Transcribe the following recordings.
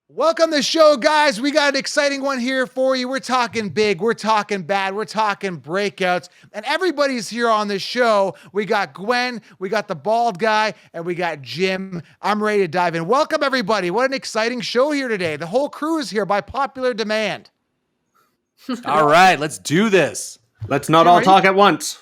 Welcome to the show, guys. We got an exciting one here for you. We're talking big, we're talking bad, we're talking breakouts, and everybody's here on the show. We got Gwen, we got the bald guy, and we got Jim. I'm ready to dive in. Welcome, everybody. What an exciting show here today. The whole crew is here by popular demand. All right, let's do this. Let's not all talk at once.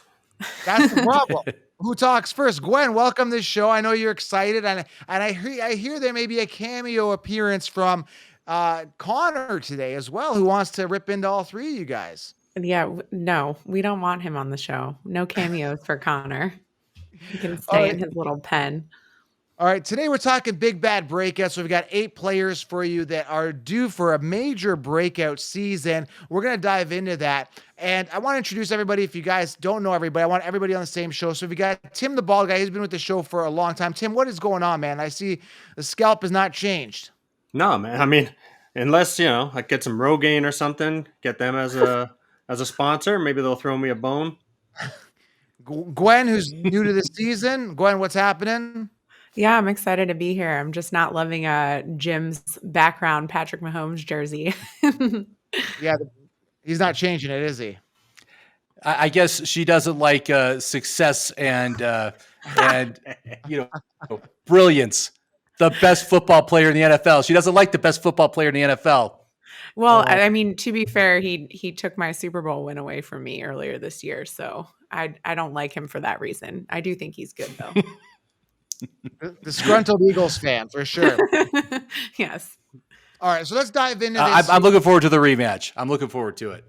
That's the problem. Who talks first? Gwen, welcome to the show. I know you're excited, and I hear there may be a cameo appearance from Connor today as well, who wants to rip into all three of you guys. Yeah, no, we don't want him on the show. No cameos for Connor. He can stay in his little pen. All right, today we're talking big bad breakouts. So we've got 8 players for you that are due for a major breakout season. We're going to dive into that. And I want to introduce everybody. If you guys don't know everybody, I want everybody on the same show. So we got Tim the bald guy. He's been with the show for a long time. Tim, what is going on, man? I see the scalp has not changed. No, man. I mean, unless, I get some Rogaine or something, get them as a sponsor, maybe they'll throw me a bone. Gwen, who's new to the season. Gwen, what's happening? Yeah, I'm excited to be here. I'm just not loving Jim's background Patrick Mahomes jersey. Yeah, he's not changing it, is he? I guess she doesn't like success and brilliance. The best football player in the NFL. She doesn't like the best football player in the NFL. Well, I mean, to be fair, he took my Super Bowl win away from me earlier this year, so I don't like him for that reason. I do think he's good though. Disgruntled Eagles fan for sure. Yes. All right, so let's dive into this. I'm looking forward to the rematch. I'm looking forward to it.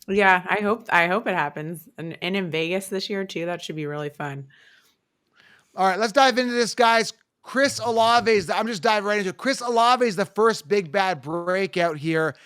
Yeah, I hope it happens, and in Vegas this year too. That should be really fun. All right, let's dive into this, guys. Chris Olave I'm just diving right into it. Chris Olave is the first big bad breakout here.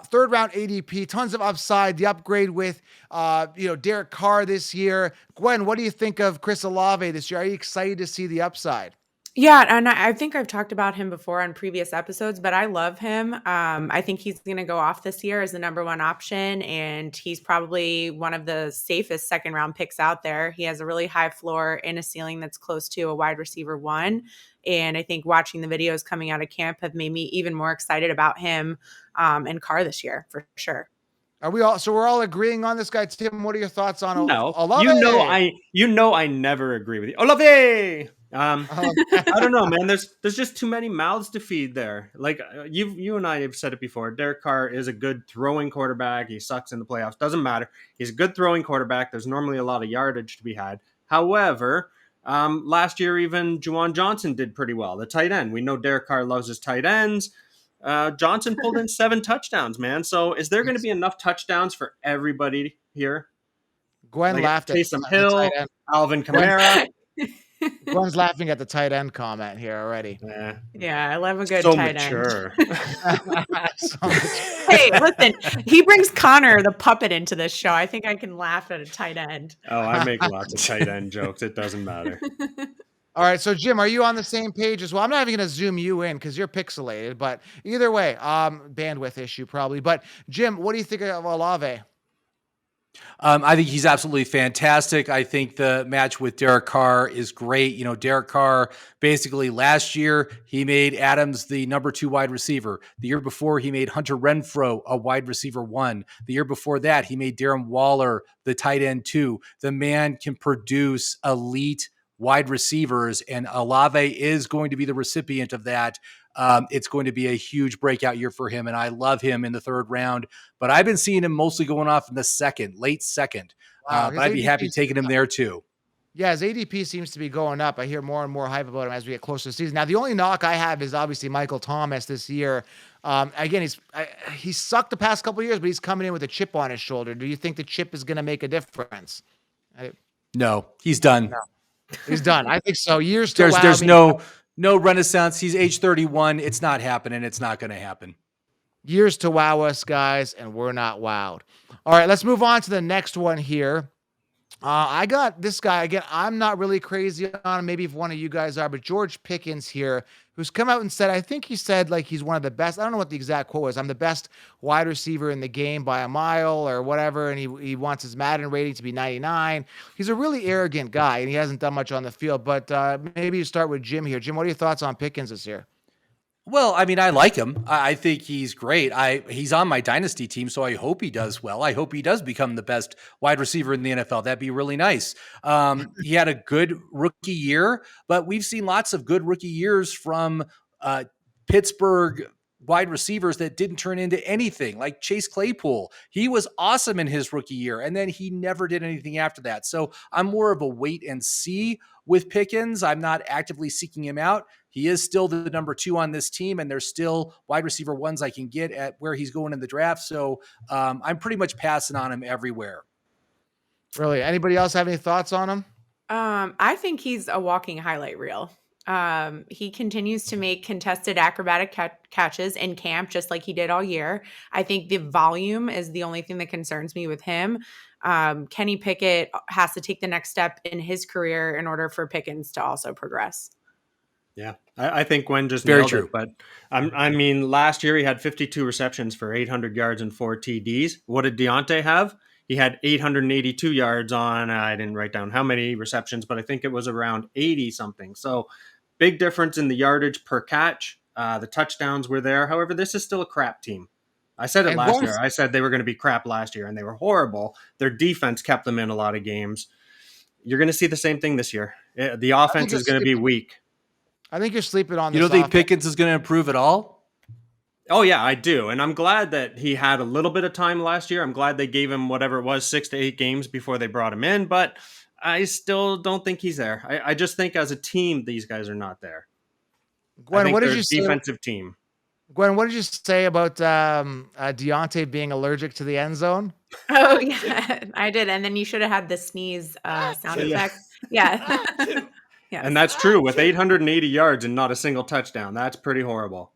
Third round ADP, tons of upside. The upgrade with Derek Carr this year. Gwen, what do you think of Chris Olave this year? Are you excited to see the upside? Yeah, and I think I've talked about him before on previous episodes, but I love him. I think he's going to go off this year as the number one option, and he's probably one of the safest second round picks out there. He has a really high floor and a ceiling that's close to a wide receiver 1. And I think watching the videos coming out of camp have made me even more excited about him and Carr this year for sure. Are we all? So we're all agreeing on this guy, Tim. What are your thoughts on Olave? I never agree with you. Olave. I don't know, man. There's just too many mouths to feed there. Like you and I have said it before. Derek Carr is a good throwing quarterback. He sucks in the playoffs. Doesn't matter. He's a good throwing quarterback. There's normally a lot of yardage to be had. However, last year even Juwan Johnson did pretty well. The tight end. We know Derek Carr loves his tight ends. Johnson pulled in 7 touchdowns, man. So is there going to be enough touchdowns for everybody here? Gwen laughed at Taysom Hill, Alvin Kamara. Gwen's laughing at the tight end comment here already. Yeah, I love a good tight mature. End. Hey, listen, he brings Connor the puppet into this show. I think I can laugh at a tight end. Oh, I make lots of tight end jokes. It doesn't matter. All right, so Jim, are you on the same page as well? I'm not even going to zoom you in because you're pixelated, but either way, bandwidth issue probably. But Jim, what do you think of Olave? I think he's absolutely fantastic. I think the match with Derek Carr is great. Derek Carr, basically last year, he made Adams the number 2 wide receiver. The year before, he made Hunter Renfrow a wide receiver 1. The year before that, he made Darren Waller the tight end 2. The man can produce elite wide receivers, and Olave is going to be the recipient of that. It's going to be a huge breakout year for him, and I love him in the 3rd round. But I've been seeing him mostly going off in the late second. Wow, but I'd be happy taking him there too. Yeah, his ADP seems to be going up. I hear more and more hype about him as we get closer to the season. Now, the only knock I have is obviously Michael Thomas this year. Again, he sucked the past couple of years, but he's coming in with a chip on his shoulder. Do you think the chip is going to make a difference? No, he's done. No. He's done. I think so. There's no renaissance. He's age 31. It's not happening. It's not going to happen. Years to wow us, guys, and we're not wowed. All right, let's move on to the next one here. I got this guy again. I'm not really crazy on him. Maybe if one of you guys are, but George Pickens here, who's come out and said, I think he said like he's one of the best. I don't know what the exact quote was. I'm the best wide receiver in the game by a mile or whatever. And he wants his Madden rating to be 99. He's a really arrogant guy and he hasn't done much on the field, but maybe you start with Jim here. Jim, what are your thoughts on Pickens this year? Well, I mean, I like him. I think he's great. He's on my dynasty team, so I hope he does well. I hope he does become the best wide receiver in the NFL. That'd be really nice. He had a good rookie year, but we've seen lots of good rookie years from Pittsburgh wide receivers that didn't turn into anything, like Chase Claypool. He was awesome in his rookie year, and then he never did anything after that. So I'm more of a wait and see with Pickens. I'm not actively seeking him out. He is still the number 2 on this team, and there's still wide receiver ones I can get at where he's going in the draft. So I'm pretty much passing on him everywhere. Really? Anybody else have any thoughts on him? I think he's a walking highlight reel. He continues to make contested acrobatic catches in camp, just like he did all year. I think the volume is the only thing that concerns me with him. Kenny Pickett has to take the next step in his career in order for Pickens to also progress. Yeah, I think Gwen just Very nailed true. it. But I mean, last year he had 52 receptions for 800 yards and 4 TDs. What did Deontay have? He had 882 yards on, I didn't write down how many receptions, but I think it was around 80 something. So big difference in the yardage per catch. The touchdowns were there. However, this is still a crap team. I said it And last year. I said they were going to be crap last year, and they were horrible. Their defense kept them in a lot of games. You're going to see the same thing this year. The offense is going to be weak. I think you're sleeping on this. You don't think offense. Pickens is going to improve at all? Oh, yeah, I do. And I'm glad that he had a little bit of time last year. I'm glad they gave him whatever it was, 6 to 8 games before they brought him in. But I still don't think he's there. I just think as a team, these guys are not there. Gwen, what did you say? Defensive team. Gwen, what did you say about Deontay being allergic to the end zone? Oh, yeah, I did. And then you should have had the sneeze sound effect. Yeah. Yes. And that's true with 880 yards and not a single touchdown. That's pretty horrible.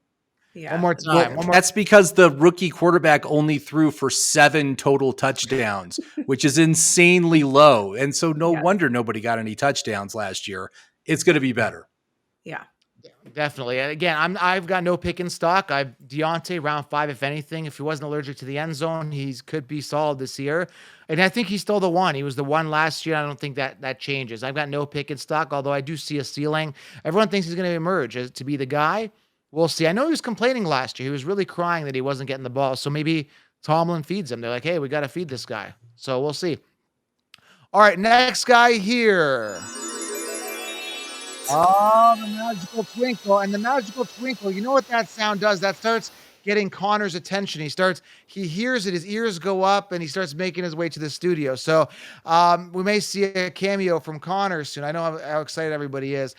Yeah. One more time. That's because the rookie quarterback only threw for 7 total touchdowns, which is insanely low. And so no wonder nobody got any touchdowns last year. It's going to be better. Yeah. Definitely. And again, I've got no pick in stock. I've Deontay round 5. If anything, if he wasn't allergic to the end zone, he could be solid this year. And I think he's still the one. He was the one last year. I don't think that changes. I've got no pick in stock, although I do see a ceiling. Everyone thinks he's going to emerge as to be the guy. We'll see. I know he was complaining last year. He was really crying that he wasn't getting the ball. So maybe Tomlin feeds him. They're like, hey, we got to feed this guy. So we'll see. All right, next guy here. Oh, the magical twinkle. And the magical twinkle, you know what that sound does? That starts getting Connor's attention. He hears it, his ears go up, and he starts making his way to the studio. So we may see a cameo from Connor soon. I know how excited everybody is.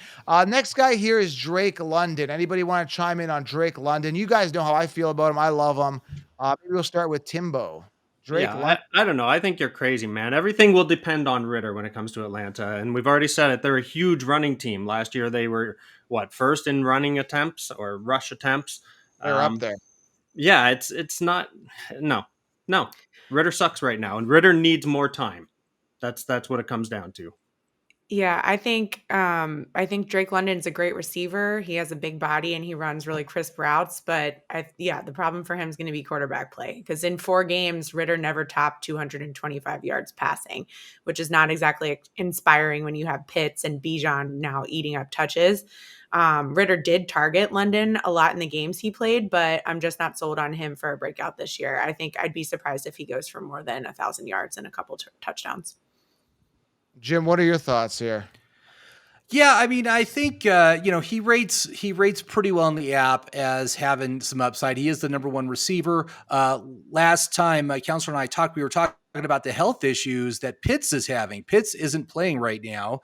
Next guy here is Drake London. Anybody want to chime in on Drake London? You guys know how I feel about him. I love him. Maybe we'll start with Timbo. Drake I don't know. I think you're crazy, man. Everything will depend on Ritter when it comes to Atlanta. And we've already said it. They're a huge running team. Last year, they were, first in running attempts or rush attempts? They're up there. Yeah, it's not. No. Ritter sucks right now, and Ritter needs more time. That's what it comes down to. Yeah, I think Drake London's a great receiver. He has a big body and he runs really crisp routes. But the problem for him is going to be quarterback play, because in 4 games, Ritter never topped 225 yards passing, which is not exactly inspiring when you have Pitts and Bijan now eating up touches. Ritter did target London a lot in the games he played, but I'm just not sold on him for a breakout this year. I think I'd be surprised if he goes for more than 1,000 yards and a couple touchdowns. Jim, what are your thoughts here? Yeah, I mean, I think he rates pretty well in the app as having some upside. He is the number 1 receiver. Last time Counselor and I talked, we were talking about the health issues that Pitts is having. Pitts isn't playing right now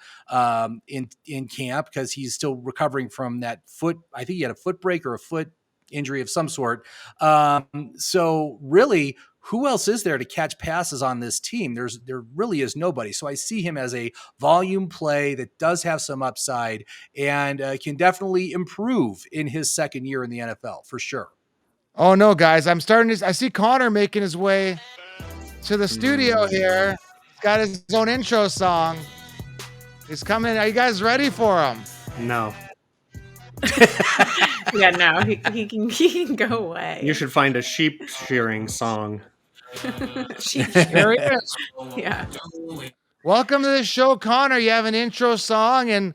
in camp because he's still recovering from that foot. I think he had a foot break or a foot injury of some sort. So really, who else is there to catch passes on this team? There really is nobody. So I see him as a volume play that does have some upside and can definitely improve in his second year in the NFL for sure. Oh no, guys! I see Connor making his way to the studio here. He's got his own intro song. He's coming in. Are you guys ready for him? No. Yeah, no, he can go away. You should find a sheep shearing song. There he is. Yeah. Welcome to the show, Connor. You have an intro song, and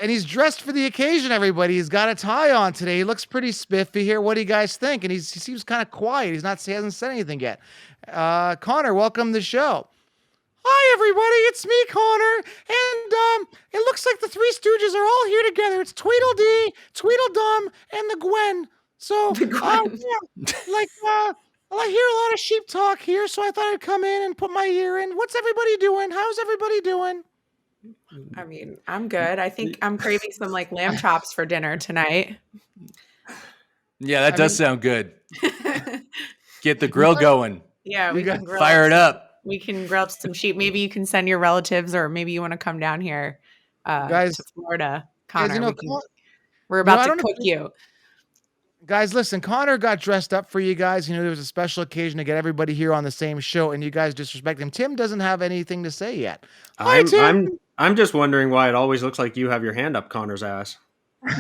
he's dressed for the occasion. Everybody, he's got a tie on today. He looks pretty spiffy here. What do you guys think? And he seems kind of quiet. He hasn't said anything yet. Connor, welcome to the show. Hi, everybody. It's me, Connor, and it looks like the Three Stooges are all here together. It's Tweedledee, Tweedledum, and the Gwen. So, I hear a lot of sheep talk here, so I thought I'd come in and put my ear in. What's everybody doing? How's everybody doing? I mean, I'm good. I think I'm craving some like lamb chops for dinner tonight. Yeah, that does sound good. Get the grill going. Yeah, we can grill. Fire it up. We can grill some sheep. Maybe you can send your relatives, or maybe you want to come down here guys, to Florida. Connor, guys, we're about to cook you. Guys, listen, Connor got dressed up for you guys. There was a special occasion to get everybody here on the same show, and you guys disrespect him. Tim doesn't have anything to say yet. Hi, Tim. I'm just wondering why it always looks like you have your hand up Connor's ass. I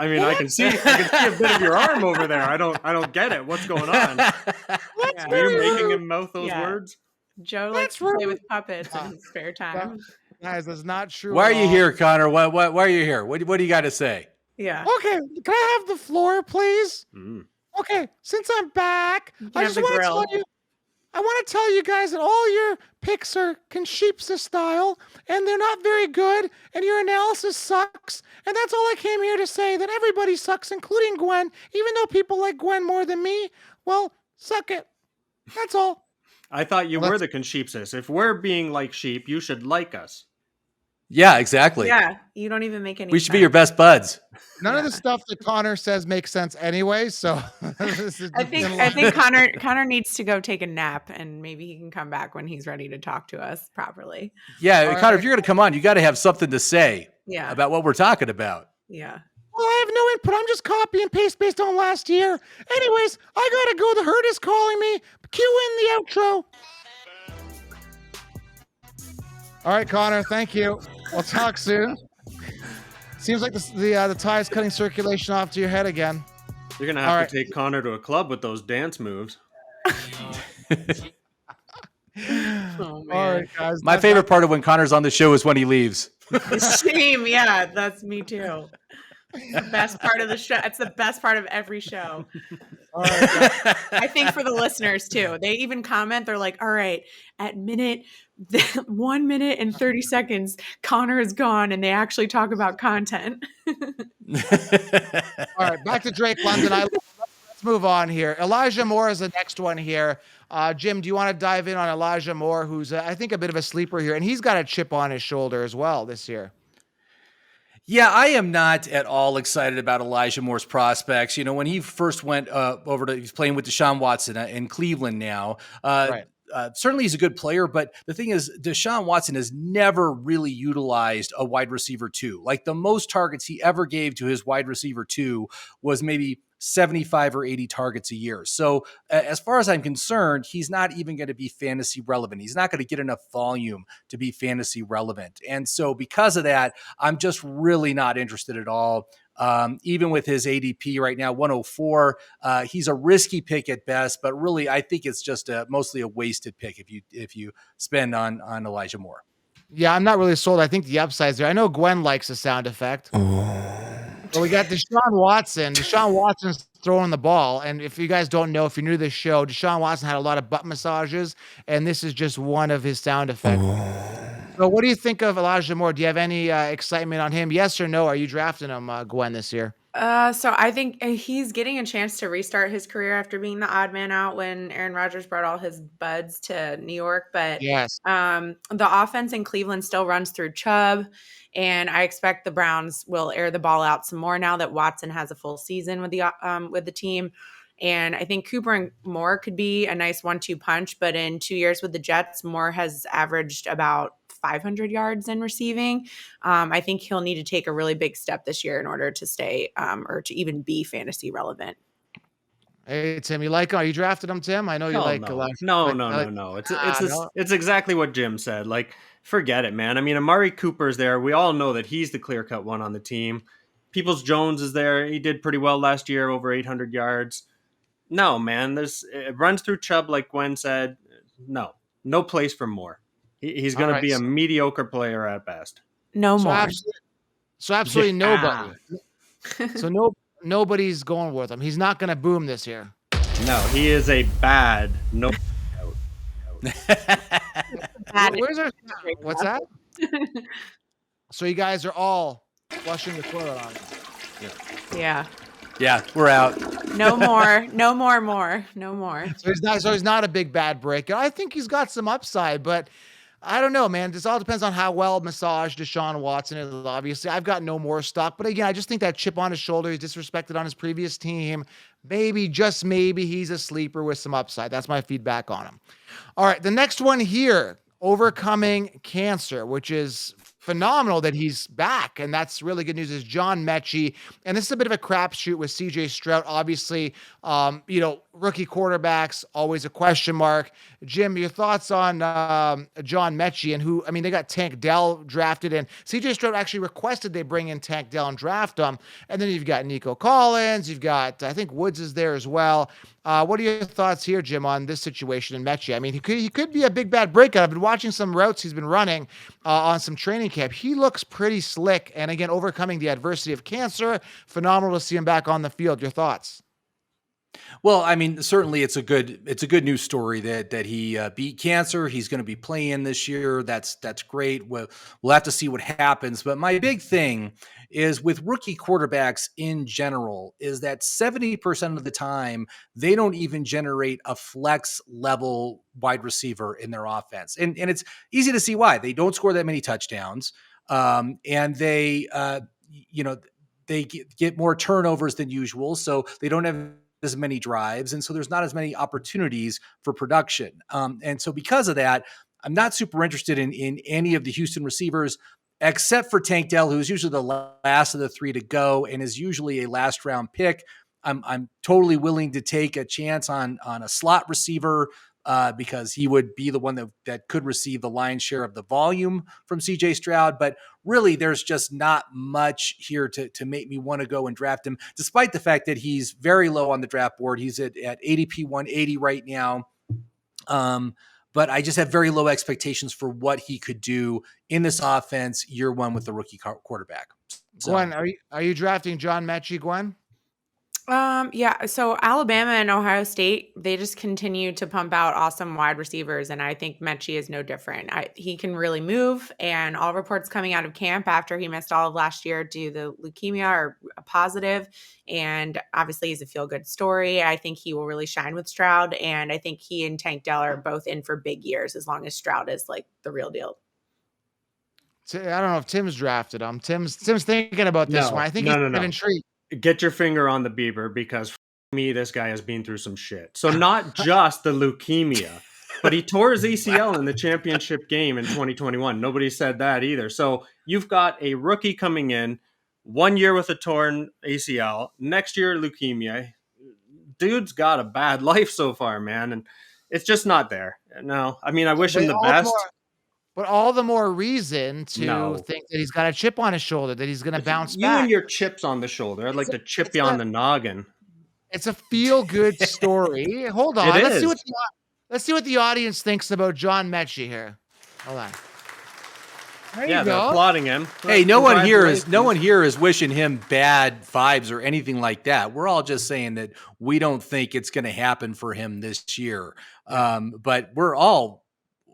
mean, I can see a bit of your arm over there. I don't get it. What's going on? Are you making him mouth those words? Joe likes to play with puppets in his spare time. Guys, that's not true. Why are you here, Connor? Why are you here? What do you got to say? Yeah. Okay, can I have the floor, please? Okay, since I'm back, I just want to tell you guys that all your picks are Conchipsa style, and they're not very good, and your analysis sucks. And that's all I came here to say, that everybody sucks, including Gwen. Even though people like Gwen more than me, well, suck it. That's all. I thought you were the Conchipsis. If we're being like sheep, you should like us. Yeah, exactly. Yeah, you don't even make any We should sense. be your best buds. None of the stuff that Connor says makes sense anyway, so I think Connor needs to go take a nap, and maybe he can come back when he's ready to talk to us properly. Yeah, Connor, if you're going to come on, you got to have something to say about what we're talking about. Yeah. Well, I have no input. I'm just copy and paste based on last year. Anyways, I gotta go. The herd is calling me. Cue in the outro. All right, Connor, thank you. We'll talk soon. Seems like the tie is cutting circulation off to your head again. You're going to have to take Connor to a club with those dance moves. Oh, man. All right, guys. My favorite part of when Connor's on the show is when he leaves. Shame. Yeah, that's me too. The best part of the show. It's the best part of every show. All right, I think for the listeners too. They even comment. They're like, all right, at 1 minute and 30 seconds, Connor is gone, and they actually talk about content. All right, back to Drake London. Let's move on here. Elijah Moore is the next one here. Jim, do you want to dive in on Elijah Moore, who's, I think, a bit of a sleeper here, and he's got a chip on his shoulder as well this year. Yeah, I am not at all excited about Elijah Moore's prospects. When he first went he's playing with Deshaun Watson in Cleveland now. Right. Certainly he's a good player, but the thing is, Deshaun Watson has never really utilized a wide receiver 2. Like, the most targets he ever gave to his wide receiver 2 was maybe 75 or 80 targets a year. So as far as I'm concerned, he's not even going to be fantasy relevant. He's not going to get enough volume to be fantasy relevant. And so because of that, I'm just really not interested at all. Even with his ADP right now, 104, he's a risky pick at best, but really I think it's just mostly a wasted pick if you spend on Elijah Moore. Yeah, I'm not really sold. I think the upside's there. I know Gwen likes a sound effect. But we got Deshaun Watson. Deshaun Watson's throwing the ball. And if you guys don't know, if you're new to this show, Deshaun Watson had a lot of butt massages, and this is just one of his sound effects. So what do you think of Elijah Moore? Do you have any excitement on him? Yes or no? Are you drafting him, Gwen, this year? So I think he's getting a chance to restart his career after being the odd man out when Aaron Rodgers brought all his buds to New York. But yes, the offense in Cleveland still runs through Chubb, and I expect the Browns will air the ball out some more now that Watson has a full season with the team. And I think Cooper and Moore could be a nice 1-2 punch. But in 2 years with the Jets, Moore has averaged about 500 yards in receiving. I think he'll need to take a really big step this year in order to stay or to even be fantasy relevant. Hey, Tim, you like him? Are you drafted him, Tim? I know you like Elijah. No. It's exactly what Jim said. Like, forget it, man. I mean, Amari Cooper's there. We all know that he's the clear-cut one on the team. Peoples-Jones is there. He did pretty well last year, over 800 yards. No, man. It runs through Chubb, like Gwen said. No place for Moore. He's All going to right. be a mediocre player at best. No So more. absolutely, so absolutely Yeah. nobody. So nobody's going with him. He's not going to boom this year. No, he is a bad no. Bad. Where's our? What's that? So you guys are all flushing the toilet on him. Yeah. Yeah, we're out. No more. No more. No more. So he's not a big bad breakout. I think he's got some upside, but I don't know, man. This all depends on how well massaged Deshaun Watson is. Obviously, I've got no more stock, but again, I just think that chip on his shoulder, he's disrespected on his previous team. Maybe, just maybe, he's a sleeper with some upside. That's my feedback on him. All right, the next one here, overcoming cancer, which is phenomenal that he's back, and that's really good news, is John Metchie. And this is a bit of a crapshoot with CJ Stroud. Obviously, rookie quarterbacks, always a question mark. Jim, your thoughts on John Metchie and who, I mean, they got Tank Dell drafted, and CJ Stroud actually requested they bring in Tank Dell and draft him. And then you've got Nico Collins, you've got, I think Woods is there as well. What are your thoughts here, Jim, on this situation in Metchie? I mean, he could be a big bad breakout. I've been watching some routes he's been running on some training camp. He looks pretty slick, and again, overcoming the adversity of cancer. Phenomenal to see him back on the field. Your thoughts? Well, I mean, certainly it's a good news story that he beat cancer. He's going to be playing this year. That's great. We'll have to see what happens. But my big thing is with rookie quarterbacks in general is that 70% of the time they don't even generate a flex level wide receiver in their offense, and it's easy to see why. They don't score that many touchdowns, and they they get more turnovers than usual, so they don't have as many drives. And so there's not as many opportunities for production. And so because of that, I'm not super interested in any of the Houston receivers, except for Tank Dell, who's usually the last of the three to go and is usually a last round pick. I'm totally willing to take a chance on a slot receiver because he would be the one that could receive the lion's share of the volume from CJ Stroud. But really, there's just not much here to make me want to go and draft him, despite the fact that he's very low on the draft board. He's at ADP 180 right now. But I just have very low expectations for what he could do in this offense year one with the rookie quarterback. So, Gwen, are you drafting John Metchie, Gwen? Yeah. So Alabama and Ohio State, they just continue to pump out awesome wide receivers, and I think Metchie is no different. He can really move, and all reports coming out of camp after he missed all of last year due to leukemia are positive, and obviously he's a feel-good story. I think he will really shine with Stroud, and I think he and Tank Dell are both in for big years as long as Stroud is like the real deal. I don't know if Tim's drafted him. Tim's thinking about this one. I think he's kind of intrigued. Get your finger on the Bieber because this guy has been through some shit. So not just the leukemia, but he tore his ACL in the championship game in 2021. Nobody said that either. So you've got a rookie coming in, 1 year with a torn ACL, next year leukemia. Dude's got a bad life so far, man, and it's just not there. No, I mean, I wish him the best. But all the more reason to think that he's got a chip on his shoulder, that he's going to bounce back. You and your chips on the shoulder. I'd like to chip you on the noggin. It's a feel-good story. Hold on. Let's see what the audience thinks about John Metchie here. Hold on. There you go. They're applauding him. Hey, no one here is wishing him bad vibes or anything like that. We're all just saying that we don't think it's going to happen for him this year. But we're all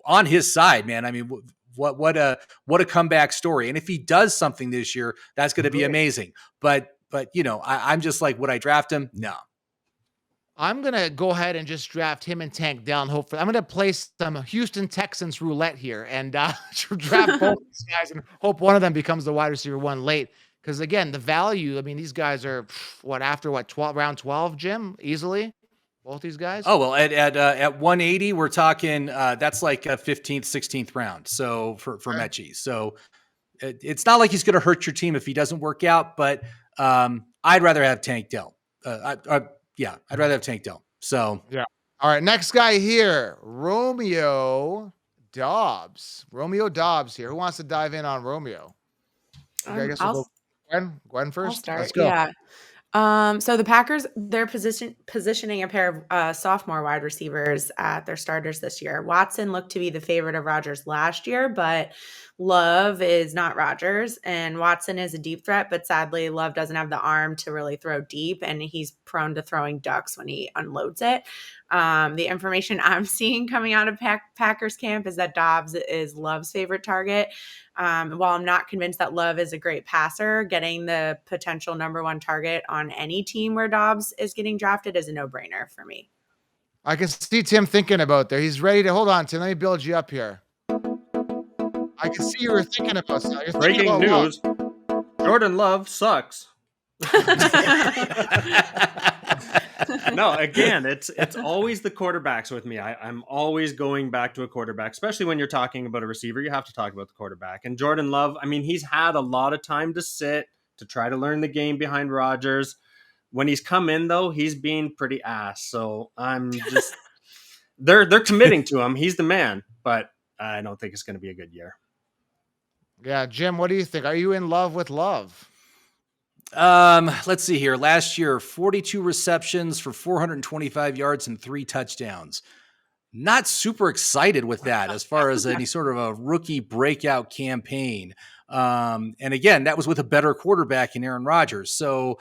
on his side, man. I mean, what a comeback story. And if he does something this year, that's going to be amazing. But I'm just like, would I draft him? No. I'm going to go ahead and just draft him and Tank Dell. And hopefully I'm going to play some Houston Texans roulette here and draft both these guys and hope one of them becomes the wide receiver one late. Because again, the value, I mean, these guys are round 12, Jim, easily. Both these guys? Oh, well, at 180, we're talking, that's like a 15th, 16th round. So for Metchie. So it's not like he's going to hurt your team if he doesn't work out, but I'd rather have Tank Dell. I'd rather have Tank Dell. So, yeah. All right. Next guy here, Romeo Doubs. Romeo Doubs here. Who wants to dive in on Romeo? Okay, I guess we'll go Gwen first. I'll start. Let's go. Yeah. So the Packers, they're positioning a pair of sophomore wide receivers at their starters this year. Watson looked to be the favorite of Rodgers last year, but Love is not Rodgers, and Watson is a deep threat, but sadly, Love doesn't have the arm to really throw deep, and he's prone to throwing ducks when he unloads it. The information I'm seeing coming out of Packers camp is that Doubs is Love's favorite target. While I'm not convinced that Love is a great passer, getting the potential number one target on any team where Doubs is getting drafted is a no-brainer for me. I can see Tim thinking about there. He's ready to hold on, Tim. Let me build you up here. I can see you were thinking about that. You're thinking Breaking about news: Jordan Love sucks. No, again, it's always the quarterbacks with me. I'm always going back to a quarterback, especially when you're talking about a receiver. You have to talk about the quarterback. And Jordan Love, I mean, he's had a lot of time to sit to try to learn the game behind Rodgers. When he's come in, though, he's being pretty ass. So I'm just they're committing to him. He's the man, but I don't think it's going to be a good year. Yeah, Jim, what do you think? Are you in love with Love? Let's see here. Last year, 42 receptions for 425 yards and 3 touchdowns. Not super excited with that as far as any sort of a rookie breakout campaign. And again, that was with a better quarterback in Aaron Rodgers. So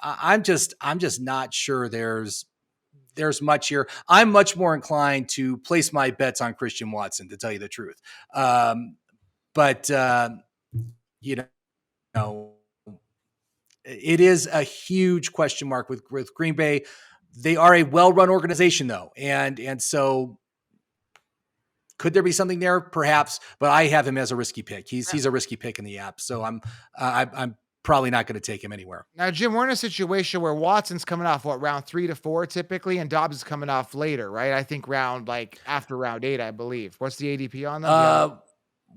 I'm just not sure there's much here. I'm much more inclined to place my bets on Christian Watson, to tell you the truth. But you know, it is a huge question mark with Green Bay. They are a well-run organization, though, and so could there be something there? Perhaps, but I have him as a risky pick. He's a risky pick in the app, so I'm probably not going to take him anywhere. Now, Jim, we're in a situation where Watson's coming off round 3 to 4 typically, and Doubs is coming off later, right? I think after round 8, I believe. What's the ADP on them?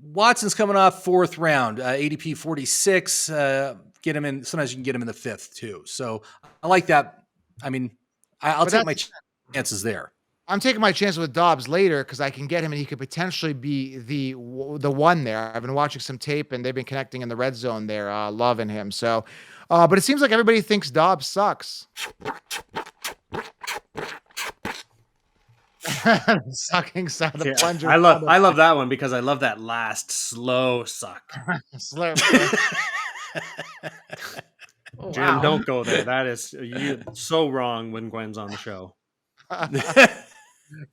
Watson's coming off 4th round, ADP 46. Get him in. Sometimes you can get him in the 5th too. So I like that. I mean, I'll take my chances there. I'm taking my chance with Doubs later because I can get him and he could potentially be the one there. I've been watching some tape and they've been connecting in the red zone there, loving him. So, but it seems like everybody thinks Doubs sucks. Sucking sound of plunger. I love that one because I love that last slow suck. Oh, Jim, wow. don't go there. That is you so wrong when Gwen's on the show.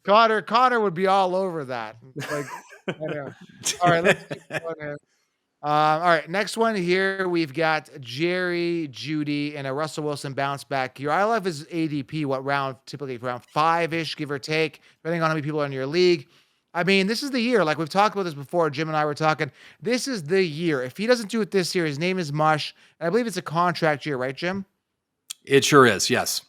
Connor would be all over that. Like, all right, let's keep going here. All right, next one here we've got Jerry, Jeudy, and a Russell Wilson bounce back here. I love his ADP. What round? Typically around 5-ish, give or take, depending on how many people are in your league. I mean, this is the year. Like we've talked about this before. Jim and I were talking. This is the year. If he doesn't do it this year, his name is Mush. And I believe it's a contract year, right, Jim? It sure is. Yes.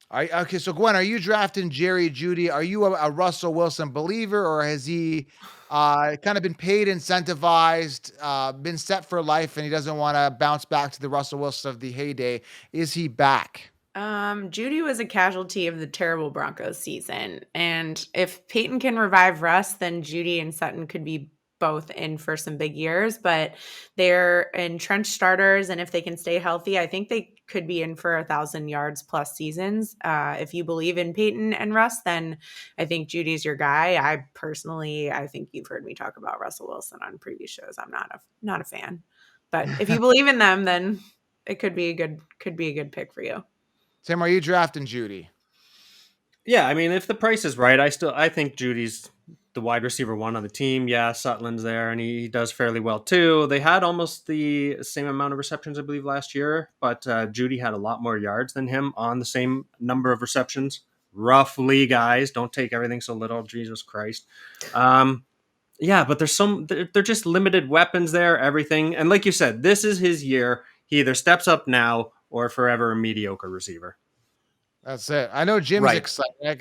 Okay, so Gwen, are you drafting Jerry, Jeudy? Are you a Russell Wilson believer, or has he kind of been paid, incentivized, been set for life, and he doesn't want to bounce back to the Russell Wilson of the heyday? Is he back? Jeudy was a casualty of the terrible Broncos season. And if Peyton can revive Russ, then Jeudy and Sutton could be both in for some big years, but they're entrenched starters. And if they can stay healthy, I think they could be in for 1,000 yards plus seasons. If you believe in Peyton and Russ, then I think Judy's your guy. I think you've heard me talk about Russell Wilson on previous shows. I'm not a fan, but if you believe in them, then it could be a good pick for you. Tim, are you drafting Jeudy? Yeah, I mean, if the price is right, I think Judy's the wide receiver 1 on the team. Yeah, Sutton's there, and he does fairly well too. They had almost the same amount of receptions, I believe, last year, but Jeudy had a lot more yards than him on the same number of receptions. Roughly, guys, don't take everything so little. Jesus Christ. Yeah, but they're just limited weapons there, everything. And like you said, this is his year. He either steps up now or forever a mediocre receiver. That's it. I know Jim's Right. excited. I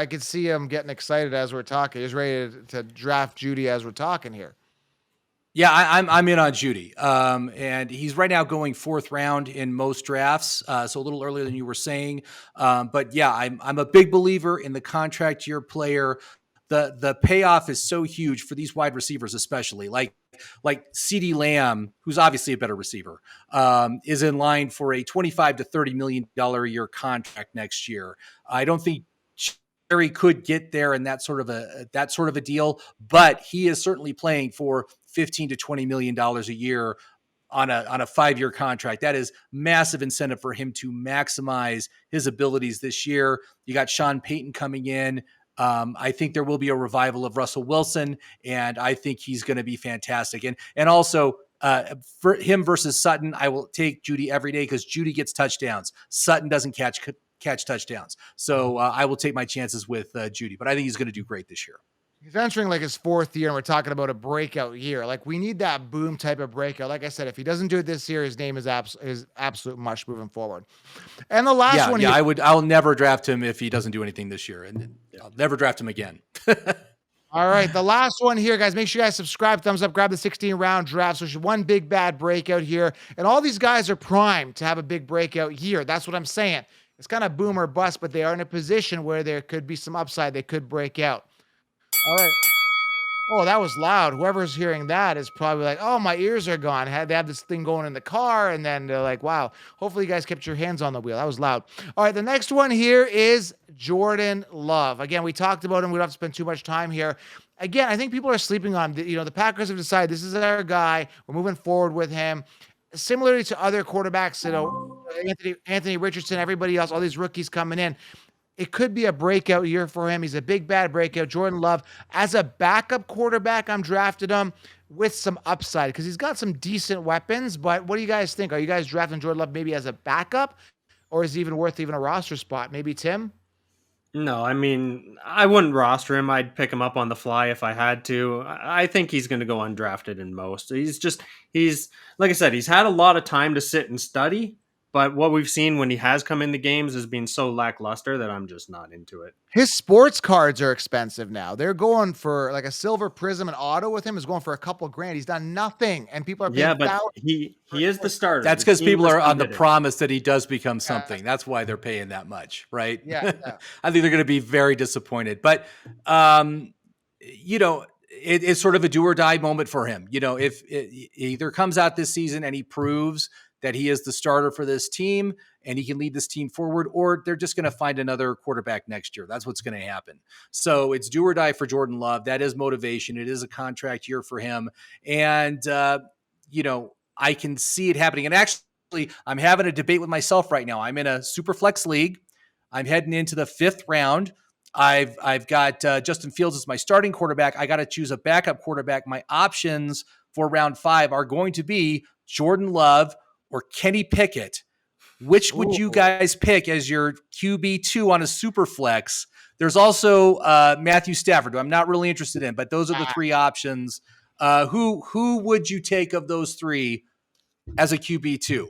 could see him getting excited as we're talking. He's ready to draft Jeudy as we're talking here. Yeah, I'm in on Jeudy, and he's right now going 4th round in most drafts, so a little earlier than you were saying. But yeah, I'm a big believer in the contract year player. the payoff is so huge for these wide receivers, especially like CeeDee Lamb, who's obviously a better receiver, is in line for a $25 to $30 million a year contract next year. I don't think Jerry could get there in that sort of a deal, but he is certainly playing for $15 to $20 million a year on a 5-year contract. That is massive incentive for him to maximize his abilities this year. You got Sean Payton coming in. I think there will be a revival of Russell Wilson, and I think he's going to be fantastic. And also for him versus Sutton, I will take Jeudy every day because Jeudy gets touchdowns. Sutton doesn't catch touchdowns. So I will take my chances with Jeudy, but I think he's going to do great this year. He's entering like his 4th year, and we're talking about a breakout year. Like, we need that boom type of breakout. Like I said, if he doesn't do it this year, his name is absolute mush moving forward. And the last one, I'll never draft him if he doesn't do anything this year, and I'll never draft him again. All right, the last one here, guys. Make sure you guys subscribe, thumbs up, grab the 16-round draft. So one big bad breakout here, and all these guys are primed to have a big breakout year. That's what I'm saying. It's kind of boom or bust, but they are in a position where there could be some upside. They could break out. All right. Oh, that was loud. Whoever's hearing that is probably like, oh, my ears are gone. They have this thing going in the car, and then they're like, wow. Hopefully you guys kept your hands on the wheel. That was loud. All right, the next one here is Jordan Love. Again, we talked about him. We don't have to spend too much time here. Again, I think people are sleeping on him. The Packers have decided this is our guy. We're moving forward with him. Similarly to other quarterbacks, Anthony Richardson, everybody else, all these rookies coming in. It could be a breakout year for him. He's a big, bad breakout. Jordan Love, as a backup quarterback, I'm drafted him with some upside because he's got some decent weapons. But what do you guys think? Are you guys drafting Jordan Love maybe as a backup, or is he even worth even a roster spot? Maybe Tim? No, I mean, I wouldn't roster him. I'd pick him up on the fly if I had to. I think he's going to go undrafted in most. He's like I said, he's had a lot of time to sit and study. But what we've seen when he has come in the games has been so lackluster that I'm just not into it. His sports cards are expensive now. They're going for like a silver prism and auto with him is going for a couple $1,000. He's done nothing, and people are paying but he is the starter. That's because people are on the promise that he does become something. That's why they're paying that much, right? Yeah. I think they're going to be very disappointed. But it's sort of a do or die moment for him. If it either comes out this season and he proves that he is the starter for this team and he can lead this team forward, or they're just going to find another quarterback next year. That's what's going to happen. So it's do or die for Jordan Love. That is motivation. It is a contract year for him. And, I can see it happening. And actually, I'm having a debate with myself right now. I'm in a super flex league. I'm heading into the 5th round. I've got Justin Fields as my starting quarterback. I got to choose a backup quarterback. My options for round 5 are going to be Jordan Love or Kenny Pickett. Which would you guys pick as your QB2 on a super flex? There's also Matthew Stafford, who I'm not really interested in, but those are the 3 options. Who would you take of those 3 as a QB2?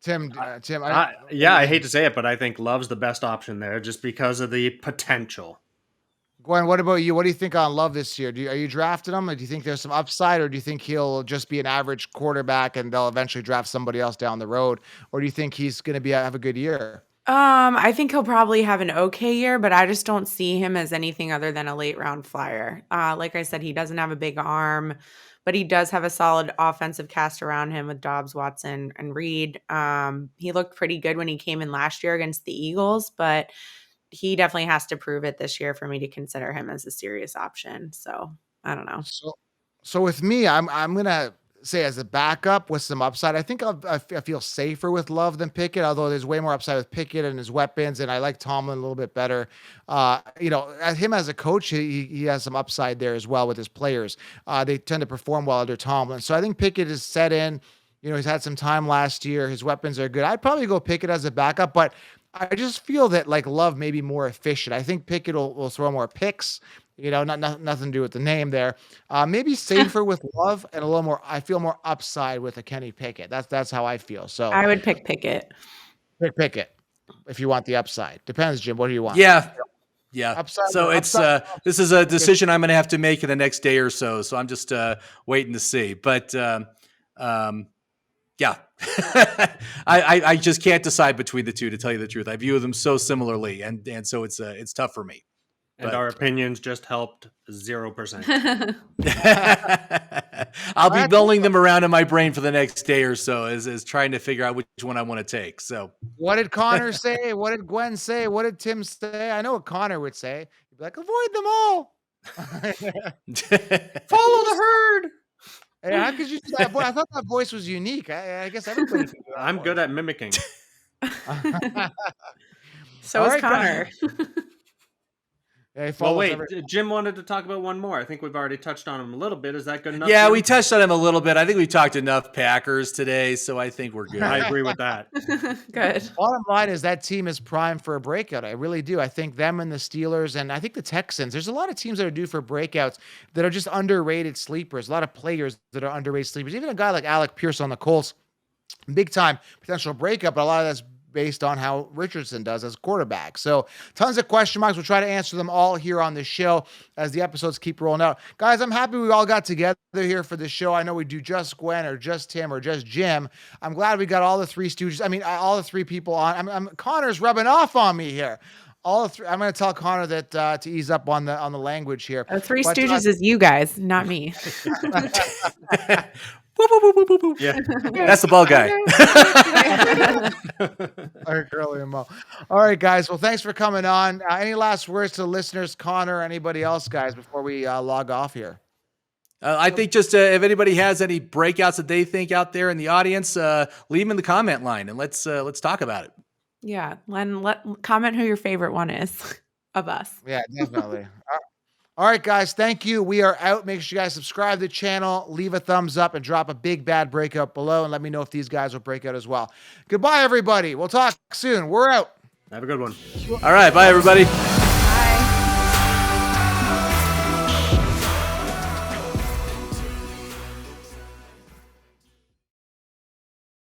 Tim, I hate to say it, but I think Love's the best option there just because of the potential. Gwen, what about you? What do you think on Love this year? Are you drafting him? Or do you think there's some upside, or do you think he'll just be an average quarterback and they'll eventually draft somebody else down the road? Or do you think he's going to have a good year? I think he'll probably have an okay year, but I just don't see him as anything other than a late round flyer. Like I said, he doesn't have a big arm, but he does have a solid offensive cast around him with Doubs, Watson, and Reed. He looked pretty good when he came in last year against the Eagles, but he definitely has to prove it this year for me to consider him as a serious option. So I don't know. So with me, I'm going to say as a backup with some upside, I think I feel safer with Love than Pickett, although there's way more upside with Pickett and his weapons. And I like Tomlin a little bit better. Him as a coach, he has some upside there as well with his players. They tend to perform well under Tomlin. So I think Pickett is set in. He's had some time last year. His weapons are good. I'd probably go Pickett as a backup, but I just feel that like Love may be more efficient. I think Pickett will throw more picks. Nothing to do with the name there. Maybe safer with Love and a little more. I feel more upside with a Kenny Pickett. That's how I feel. So I would pick Pickett. Pick Pickett if you want the upside. Depends, Jim. What do you want? Yeah. Upside, so this is a decision I'm going to have to make in the next day or so. So I'm just waiting to see. But yeah, I just can't decide between the two, to tell you the truth. I view them so similarly, and so it's tough for me. And But our opinions just helped 0%. I'll be building them around in my brain for the next day or so as trying to figure out which one I want to take. So What did Connor say? What did Gwen say? What did Tim say? I know what Connor would say. He'd be like, avoid them all. Follow the herd. Hey, how could you do that? I thought that voice was unique. I guess everybody can do that I'm voice. good at mimicking. So All is right, Connor. Yeah, he Well, follows wait. every- Jim wanted to talk about one more. I think we've already touched on him a little bit. Is that good enough? yeah, Jim? we touched on him a little bit. I think we talked enough Packers today, so I think we're good. I agree with that. Good. Bottom line is that team is primed for a breakout. I really do. I think them and the Steelers and I think the Texans, there's a lot of teams that are due for breakouts that are just underrated sleepers. A lot of players that are underrated sleepers. Even a guy like Alec Pierce on the Colts, big time potential breakup, but a lot of that's based on how Richardson does as quarterback. So tons of question marks. We'll try to answer them all here on the show as the episodes keep rolling out. Guys, I'm happy we all got together here for the show. I know we do just Gwen or just Tim or just Jim. I'm glad we got all the three stooges. I mean, all the three people on. Connor's rubbing off on me here. All the three. I'm going to tell Connor that to ease up on the language here. Three Stooges is you guys, not me. Boop, boop, boop, boop, boop, boop. Yeah. That's the ball guy. All right, Curly and Mo. All right, guys. Well, thanks for coming on. Any last words to the listeners, Connor, or anybody else, guys, before we log off here? I think just if anybody has any breakouts that they think out there in the audience, leave them in the comment line and let's talk about it. Yeah. Comment who your favorite one is of us. Yeah, definitely. All right, guys. Thank you. We are out. Make sure you guys subscribe to the channel, leave a thumbs up, and drop a big bad breakout below, and let me know if these guys will break out as well. Goodbye, everybody. We'll talk soon. We're out. Have a good one. All right. Bye, everybody.